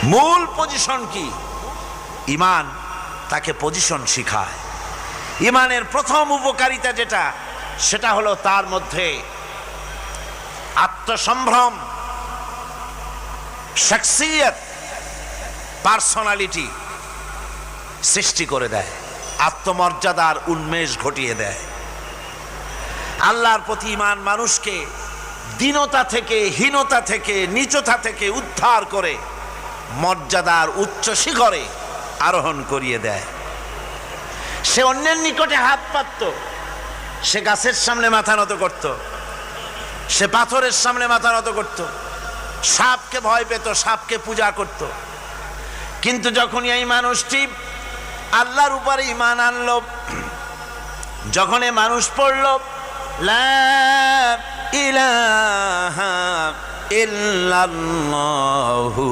মূল পজিশন কি? ঈমান তাকে পজিশন শিখায়। ঈমানের প্রথম উপকারিতা যেটা, সেটা হলো তার মধ্যে আত্মসম্ভ্রম, শখসিয়ত, পার্সোনালিটি সৃষ্টি করে দেয়, আত্মমর্যাদার উন্মেষ ঘটিয়ে দেয়। আল্লাহর প্রতি ঈমান মানুষকে দীনতা থেকে, হীনতা থেকে, নীচতা থেকে উদ্ধার করে মর্যাদার উচ্চ শিখরে আরোহণ করিয়ে দেয়। সে অন্যের নিকটে হাত পাতত, সে গাছের সামনে মাথা নত করত, সে পাথরের সামনে মাথা নত করত, সাপকে ভয় পেত, সাপকে পূজা করত। কিন্তু যখন এই মানুষটি আল্লাহর উপরে ঈমান আনলো, যখন এই মানুষ পড়ল লা ইলাহা ইল্লাল্লাহু